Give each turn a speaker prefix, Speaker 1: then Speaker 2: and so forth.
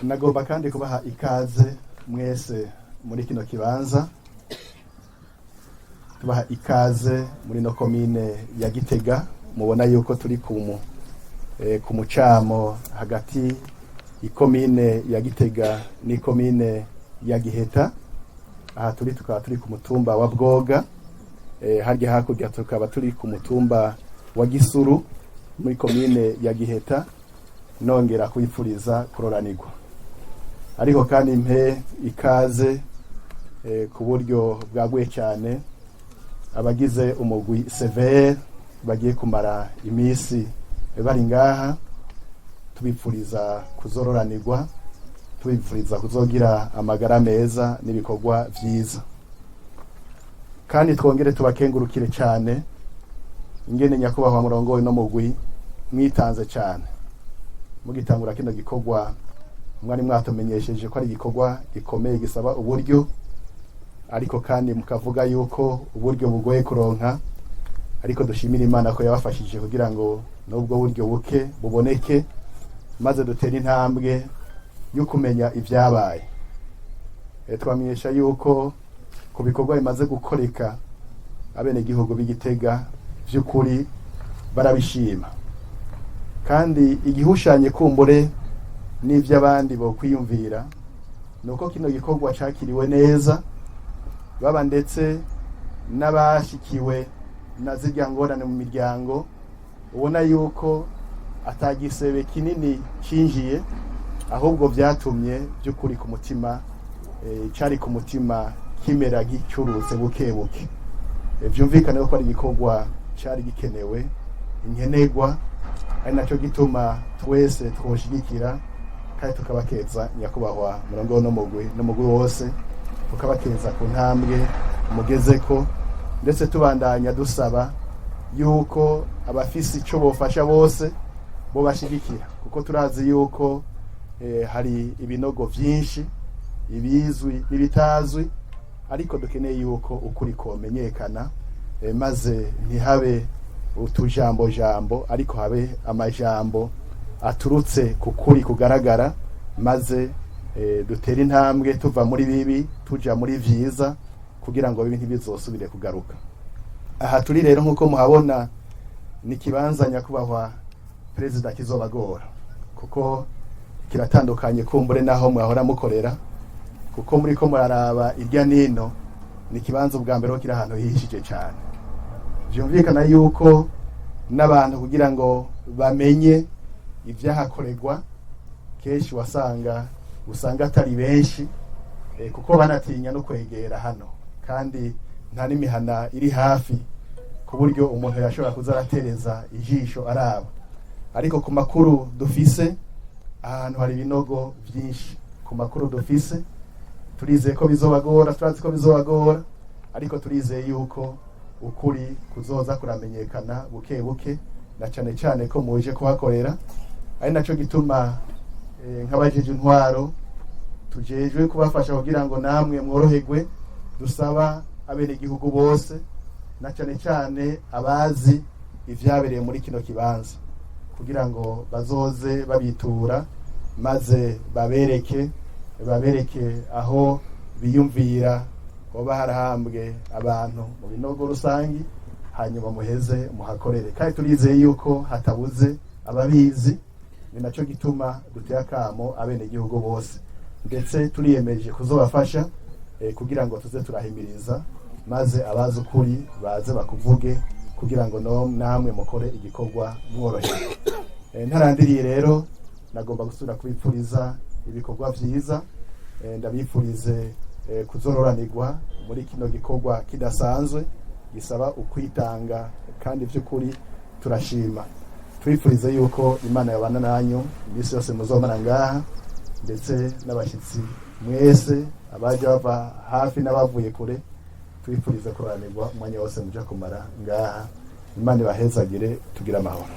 Speaker 1: nagomba kandi kubaha ikaze mwese muri kino kibanza, tubaha ikaze muri no komine ya Gitega. Mubona yuko turi ku mucamo hagati ikomine ya Gitega n'ikomine ya Giheta. Aha tukaba turi ku mutumba wa Bwoga, harya hakurya tukaba turi ku mutumba wa Gisuru muri komine ya Giheta. Nongera kwifuriza kuroranirwa, ariko kandi mpe ikaze ku buryo bwaguye cyane abagize umugwi severe bagiye kumara imisi bari ngaha. Tubipfuriza kuzororanirwa, tubipfuriza kuzogira amagara meza n'ibikorwa vyiza, kandi twongere tubakengurukire cyane ingene nyakubahwa murongowe no mugwi mwitanze cyane mugitangura kino gikorwa. Mwari mwatumenyesheje ko ari igikorwa gikomeye gisaba uburyo, ariko kandi mukavuga yuko uburyo bugoye kuronka, ariko dushimira Imana ko yabafashije kugira ngo nubwo buryo buke buboneke, maze dutere intambwe yo kumenya ivyabaye. Twamenyesha yuko ku bikorwa bimaze gukoreka abene gihugu b'Igitega vy'ukuri barabishima, kandi igihushanye kumbure n'ivy'abandi bo kwiyumvira nuko kino gikorwa cakiriwe neza, baba ndetse n'abashikiwe na zirya ngorane mu miryango. Ubona yuko atagisebe kinini cinjiye, ahubwo vyatumye by'ukuri ku mutima cari ku mutima kimera gicurutse buke buke. Vyumvikane ko ari igikorwa cari gikenewe, inkenegwa, ari naco gituma twese twoshigikira kandi tukabakeza nyakubahwa murongo n'umugwi wose, tukabakeza ku ntambwe mugezeko, ndetse tubandanya dusaba yuko abafisi ico bofasha bose bo bashigikira, kuko turazi yuko hari ibinogo vyinshi, ibizwi n'ibitazwi, ariko dukeneye yuko ukuri komenyekana, maze ntihabe utujambo jambo, ariko habe amajambo aturutse kukuri kugaragara, maze dutera intambwe tuva muri bibi tuja muri vyiza, kugira ngo bibi ntibizosubire kugaruka. Aha turi rero nkuko muhabona ni kibanza nyakubahwa perezida kizobagora, kuko kiratandukanye kumbure naho mwahora mukorera, kuko muri ko muraraba irya nino ni kibanza ubwa mbere kiri ahantu hishije cyane. Vyumvikana yuko n'abantu kugira ngo bamenye ivyahakorerwa kenshi usanga atari benshi, kuko banatinya no kwegera hano, kandi nta n'imihana iri hafi ku buryo umuntu yashobora kuza aratereza ijisho araba. Ariko ku makuru dufise ahantu hari ibinogo vyinshi, ku makuru dufise turizeye ko bizobagora, turazi ko bizobagora, ariko turizeye yuko ukuri kuzoza kuramenyekana buke buke, na cane cane ko muje kuhakorera. Ari naco gituma nk'abajeje intwaro tujejwe kubafasha kugira ngo namwe mworoherwe. Dusaba abene gihugu bose, na cane cane abazi ivyabereye muri kino kibanza, kugira ngo bazoze babitura, maze babereke aho biyumvira hoba harahambwe abantu mu binogo rusangi, hanyuma muheze muhakorere. Kandi turizeye yuko hatabuze ababizi, ni naco gituma duteye akamo abene gihugu bose, ndetse turiyemeje kuzobafasha kugira ngo tuze turahimiriza, maze abazi ukuri baze bakuvuge, kugira ngo namwe mukore igikorwa mworohewe. Ntarandiriye rero, nagomba gusubira kubipfuriza ibikorwa vyiza, ndabipfurize kuzororanirwa muri kino gikorwa kidasanzwe gisaba ukwitanga, kandi vy'ukuri turashima. Twifurize yuko Imana yabana nanyu imisi yose muzomara ngaha, ndetse n'abashitsi mwese abaje bava hafi n'abavuye kure, twifurize kuroranirwa umwanya wose muja kumara ngaha. Imana ibahezagire, tugira amahoro.